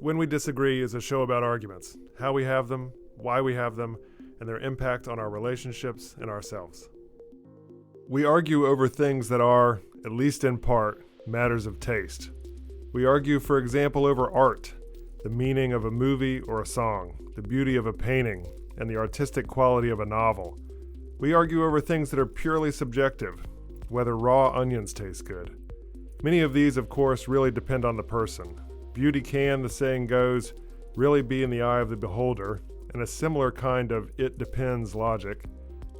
When We Disagree is a show about arguments, how we have them, why we have them, and their impact on our relationships and ourselves. We argue over things that are, at least in part, matters of taste. We argue, for example, over art, the meaning of a movie or a song, the beauty of a painting, and the artistic quality of a novel. We argue over things that are purely subjective, whether raw onions taste good. Many of these, of course, really depend on the person. Beauty can, the saying goes, really be in the eye of the beholder, and a similar kind of it depends logic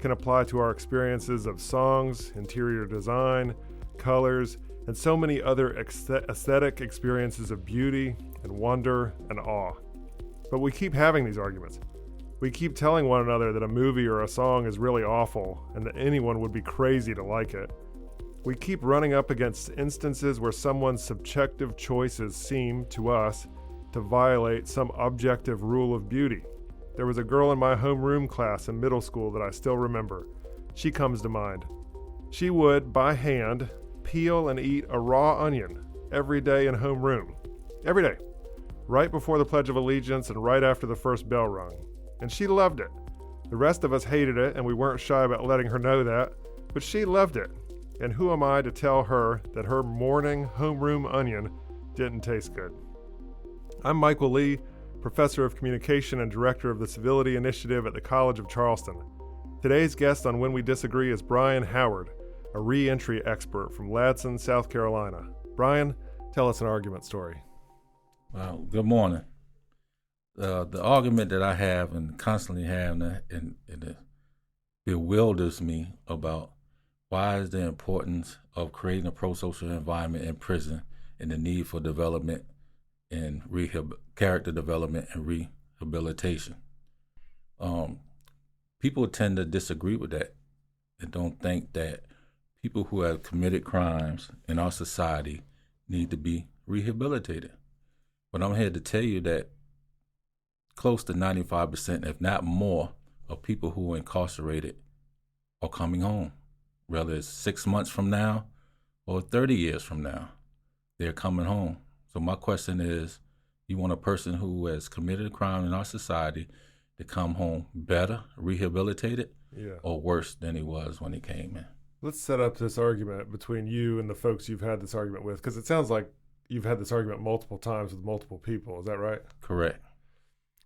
can apply to our experiences of songs, interior design, colors, and so many other aesthetic experiences of beauty and wonder and awe. But we keep having these arguments. We keep telling one another that a movie or a song is really awful and that anyone would be crazy to like it. We keep running up against instances where someone's subjective choices seem, to us, to violate some objective rule of beauty. There was a girl in my homeroom class in middle school that I still remember. She comes to mind. She would, by hand, peel and eat a raw onion every day in homeroom. Every day. Right before the Pledge of Allegiance and right after the first bell rung. And she loved it. The rest of us hated it, and we weren't shy about letting her know that, but she loved it. And who am I to tell her that her morning homeroom onion didn't taste good? I'm Michael Lee, Professor of Communication and Director of the Civility Initiative at the College of Charleston. Today's guest on When We Disagree is Brian Howard, a re-entry expert from Ladson, South Carolina. Brian, tell us an argument story. Well, good morning. The argument that I have and constantly have, and it bewilders me about why is the importance of creating a pro-social environment in prison and the need for development and character development and rehabilitation. People tend to disagree with that and don't think that people who have committed crimes in our society need to be rehabilitated. But I'm here to tell you that close to 95%, if not more, of people who are incarcerated are coming home. Whether it's 6 months from now or 30 years from now, they're coming home. So my question is, you want a person who has committed a crime in our society to come home better, rehabilitated, or worse than he was when he came in? Let's set up this argument between you and the folks you've had this argument with, because it sounds like you've had this argument multiple times with multiple people. Is that right? Correct.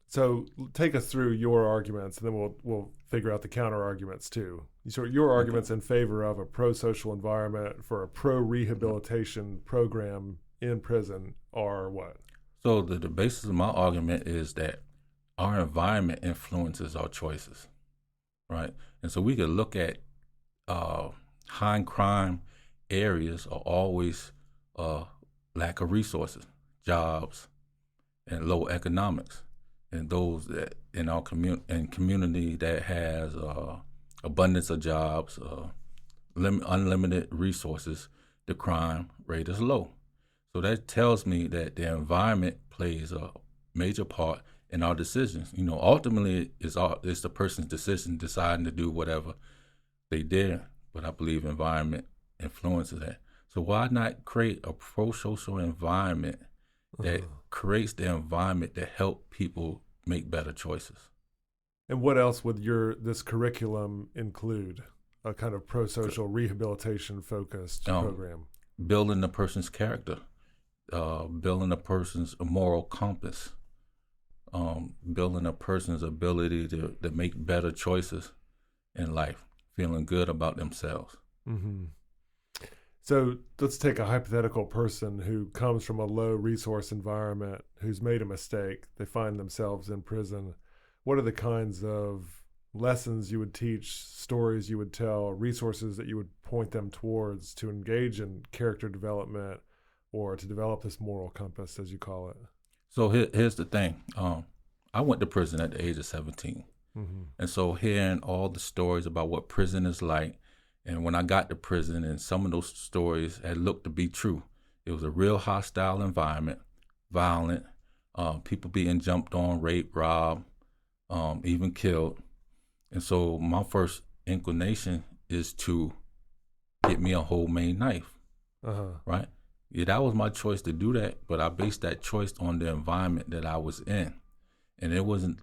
So take us through your arguments, and then we'll figure out the counter arguments too. So your arguments in favor of a pro-social environment for a pro-rehabilitation program in prison are what? So the basis of my argument is that our environment influences our choices, right? And so we could look at high crime areas are always lack of resources, jobs, and low economics. And those that in our community that has abundance of jobs, unlimited resources, the crime rate is low. So that tells me that the environment plays a major part in our decisions. You know, ultimately it's the person's decision deciding to do whatever they did, but I believe environment influences that. So why not create a pro-social environment that creates the environment to help people make better choices? And what else would this curriculum include? A kind of pro-social rehabilitation focused program? Building a person's character, building a person's moral compass, building a person's ability to make better choices in life, feeling good about themselves. Mm-hmm. So let's take a hypothetical person who comes from a low resource environment, who's made a mistake. They find themselves in prison. What are the kinds of lessons you would teach, stories you would tell, resources that you would point them towards to engage in character development or to develop this moral compass, as you call it? So here's the thing. I went to prison at the age of 17. Mm-hmm. And so hearing all the stories about what prison is like, and when I got to prison, and some of those stories had looked to be true. It was a real hostile environment, violent, people being jumped on, raped, robbed, even killed. And so my first inclination is to get me a homemade knife, right? Yeah, that was my choice to do that, but I based that choice on the environment that I was in. And it wasn't a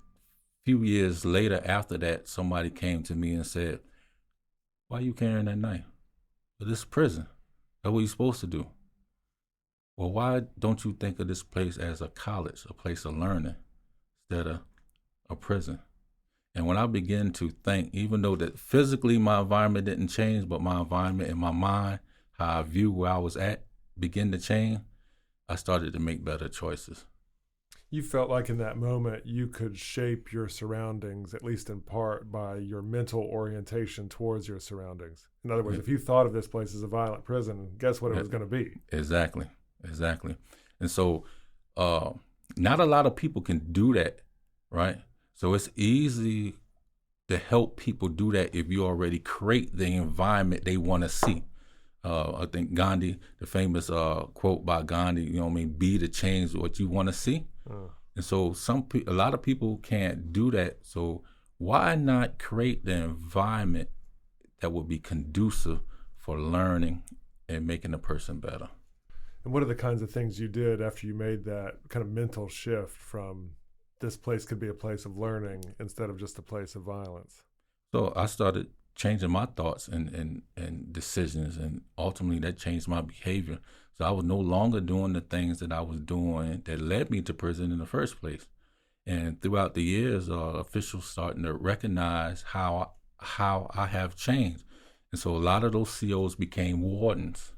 few years later after that, somebody came to me and said, "Why are you carrying that knife? Well, this is prison. That's what you're supposed to do. Well, why don't you think of this place as a college, a place of learning, instead of a prison?" And when I began to think, even though that physically my environment didn't change, but my environment in my mind, how I view where I was at, began to change, I started to make better choices. You felt like in that moment you could shape your surroundings, at least in part, by your mental orientation towards your surroundings. In other words, if you thought of this place as a violent prison, guess what it was going to be? Exactly. And so not a lot of people can do that, right? So it's easy to help people do that if you already create the environment they want to see. I think Gandhi, the famous quote by Gandhi, be the change what you want to see. And so a lot of people can't do that. So why not create the environment that would be conducive for learning and making a person better? And what are the kinds of things you did after you made that kind of mental shift from this place could be a place of learning instead of just a place of violence? So I started changing my thoughts and decisions, and ultimately that changed my behavior. So I was no longer doing the things that I was doing that led me to prison in the first place. And throughout the years, officials starting to recognize how I have changed. And so a lot of those COs became wardens.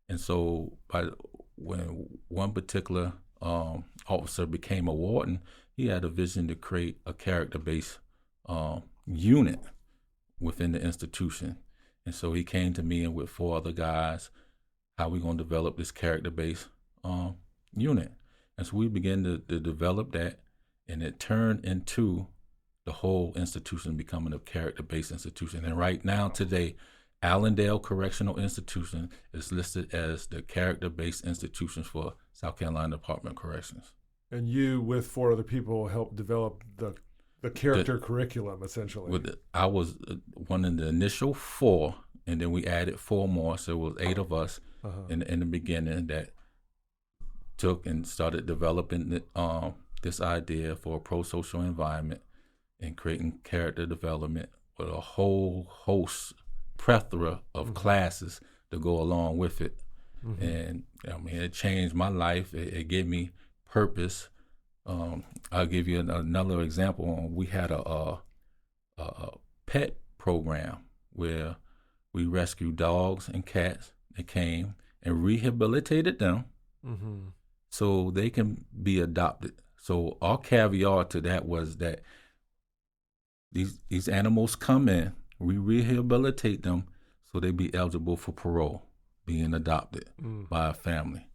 And so when one particular officer became a warden, he had a vision to create a character-based unit within the institution. And so he came to me and with 4 other guys, how we going to develop this character-based unit. And so we began to develop that, and it turned into the whole institution becoming a character-based institution. And right now, today, Allendale Correctional Institution is listed as the character-based institution for South Carolina Department of Corrections. And you, with 4 other people, helped develop the character curriculum, essentially. I was one of the initial 4, and then we added 4 more, so it was 8 of us in the beginning that took and started developing this idea for a pro-social environment and creating character development with a whole plethora of classes to go along with it. And it changed my life. It gave me purpose. I'll give you another example. We had a pet program where we rescued dogs and cats that came and rehabilitated them so they can be adopted. So our caveat to that was that these animals come in, we rehabilitate them so they be eligible for parole, being adopted by a family.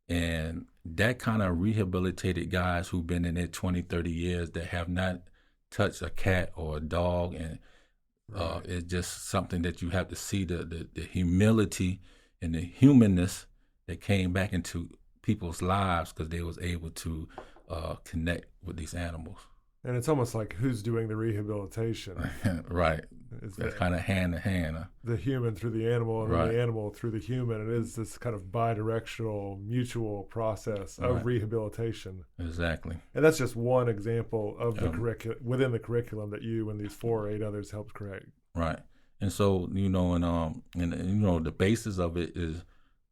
And that kind of rehabilitated guys who've been in there 20, 30 years that have not touched a cat or a dog. And it's just something that you have to see, the humility and the humanness that came back into people's lives because they was able to connect with these animals. And it's almost like who's doing the rehabilitation. Right. It's kind of hand in hand. The human through the animal and the animal through the human. It is this kind of bi-directional, mutual process of rehabilitation. Exactly. And that's just one example of the within the curriculum that you and these 4 or 8 others helped create. Right. And so, and the basis of it is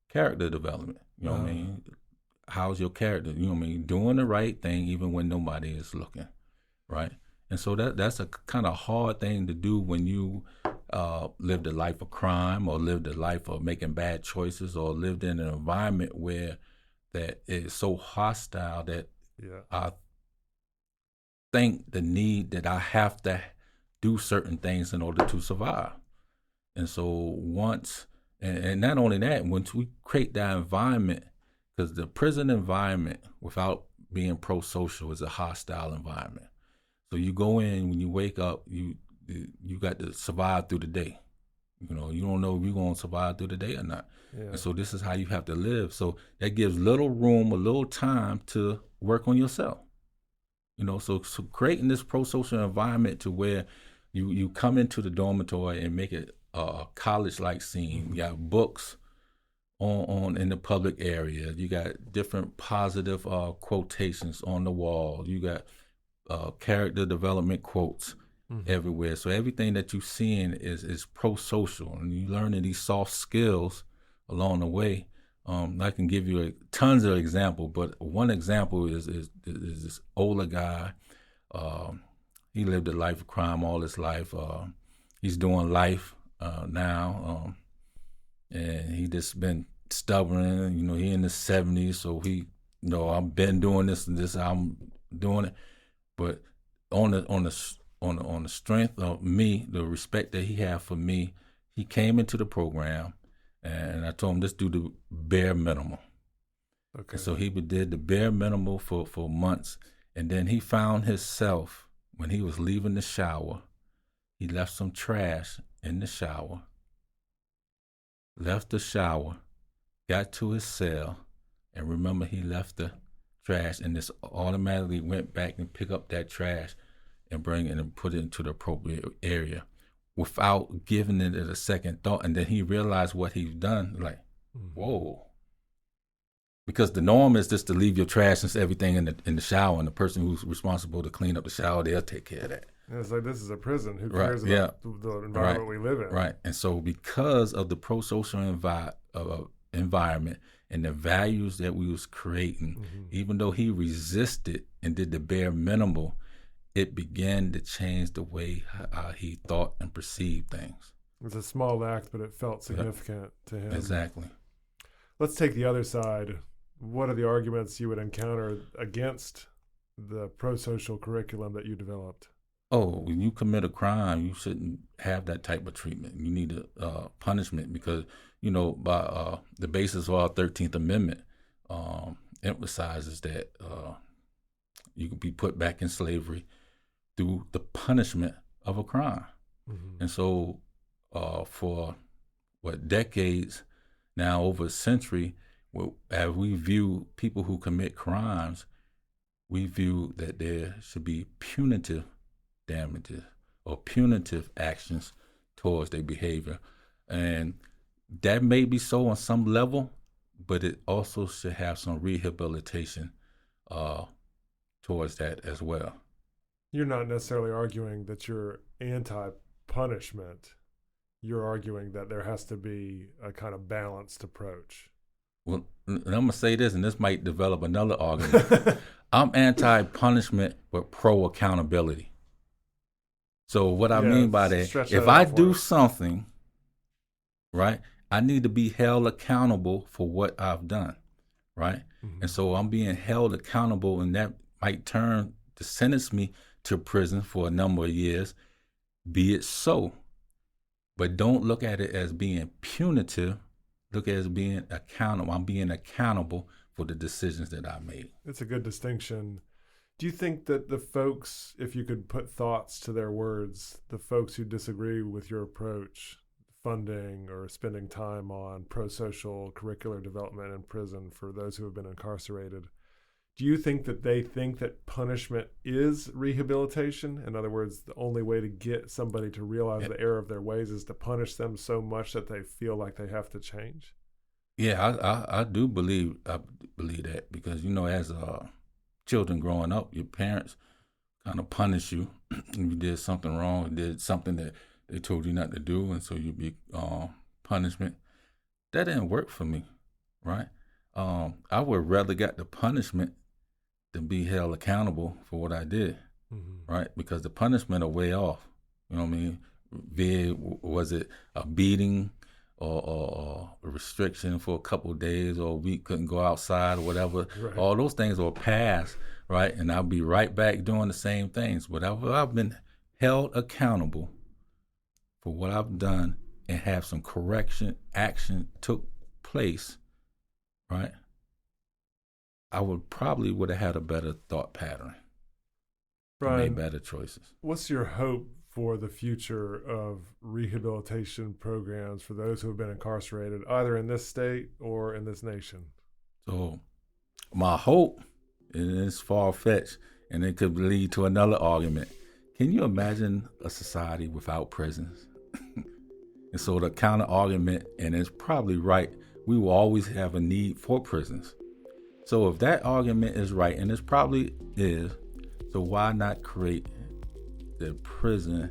character development. You know what I mean? How's your character? You know what I mean? Doing the right thing even when nobody is looking. Right. And so that's a kind of hard thing to do when you lived a life of crime or lived a life of making bad choices or lived in an environment where that is so hostile that I think the need that I have to do certain things in order to survive. And so once, and not only that, once we create that environment, because the prison environment without being pro-social is a hostile environment. So you go in, when you wake up, you got to survive through the day. You don't know if you're going to survive through the day or not. Yeah. And so this is how you have to live. So that gives little room, a little time to work on yourself. So creating this pro-social environment to where you come into the dormitory and make it a college-like scene. You got books on in the public area. You got different positive quotations on the wall. You got character development quotes everywhere. So everything that you're seeing is pro-social, and you're learning these soft skills along the way. I can give you tons of examples, but one example is this older guy. He lived a life of crime all his life. He's doing life now, and he just been stubborn. You know, he in his 70s, so he, you know, I've been doing this and this. I'm doing it, but on the strength of me, the respect that he had for me, he came into the program, and I told him, let's do the bare minimum. Okay. And so he did the bare minimum for months, and then he found himself when he was leaving the shower. He left some trash in the shower, left the shower, got to his cell, and remember he left the trash, and this automatically went back and pick up that trash and bring it and put it into the appropriate area without giving it a second thought. And then he realized what he's done, like, whoa. Because the norm is just to leave your trash and everything in the shower, and the person who's responsible to clean up the shower, they'll take care of that. And it's like, this is a prison. Who cares about the environment we live in? Right. And so because of the pro-social environment and the values that we was creating, even though he resisted and did the bare minimum, it began to change the way he thought and perceived things. It's a small act, but it felt significant to him. Exactly. Let's take the other side. What are the arguments you would encounter against the pro-social curriculum that you developed? Oh, when you commit a crime, you shouldn't have that type of treatment. You need a punishment because, you know, by the basis of our 13th Amendment emphasizes that you can be put back in slavery through the punishment of a crime. And so for decades, now over a century, as we view people who commit crimes, we view that there should be punitive damages or punitive actions towards their behavior. And that may be so on some level, but it also should have some rehabilitation towards that as well. You're not necessarily arguing that you're anti-punishment. You're arguing that there has to be a kind of balanced approach. Well, and I'm going to say this, and this might develop another argument. I'm anti-punishment, but pro-accountability. So what I mean by that, if I do something, right, I need to be held accountable for what I've done, right? And so I'm being held accountable, and that might turn to sentence me to prison for a number of years, be it so. But don't look at it as being punitive. Look at it as being accountable. I'm being accountable for the decisions that I made. It's a good distinction. Do you think that the folks, if you could put thoughts to their words, the folks who disagree with your approach, funding or spending time on pro-social curricular development in prison for those who have been incarcerated, do you think that they think that punishment is rehabilitation? In other words, the only way to get somebody to realize the error of their ways is to punish them so much that they feel like they have to change? Yeah, I do believe that because, you know, as children growing up, your parents kind of punish you if you did something wrong, did something that they told you not to do, and so you be punishment. That didn't work for me, right? I would rather got the punishment than be held accountable for what I did, right? Because the punishment will weigh off. You know what I mean? Was it a beating or a restriction for a couple of days or a week, couldn't go outside or whatever? Right. All those things will pass, right? And I'll be right back doing the same things. Whatever I've been held accountable for what I've done and have some correction action took place, right? I would have had a better thought pattern. Brian, made better choices. What's your hope for the future of rehabilitation programs for those who have been incarcerated, either in this state or in this nation? So my hope is far-fetched, and it could lead to another argument. Can you imagine a society without prisons? And so the counter argument, and it's probably right we will always have a need for prisons. So if that argument is right, and it probably is, so why not create the prison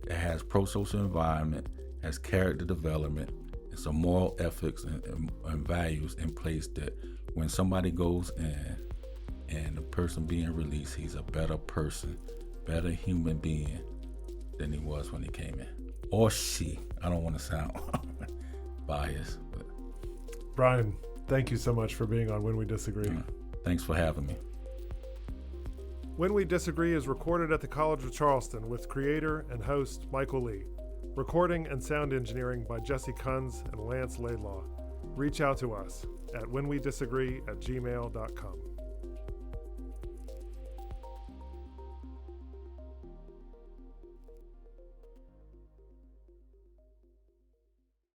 that has pro-social environment, has character development, and some moral ethics and values in place that when somebody goes in and the person being released, he's a better person, better human being than he was when he came in. Or she. I don't want to sound biased. But Brian, thank you so much for being on When We Disagree. Thanks for having me. When We Disagree is recorded at the College of Charleston with creator and host Michael Lee. Recording and sound engineering by Jesse Kunz and Lance Laidlaw. Reach out to us at whenwedisagree@gmail.com.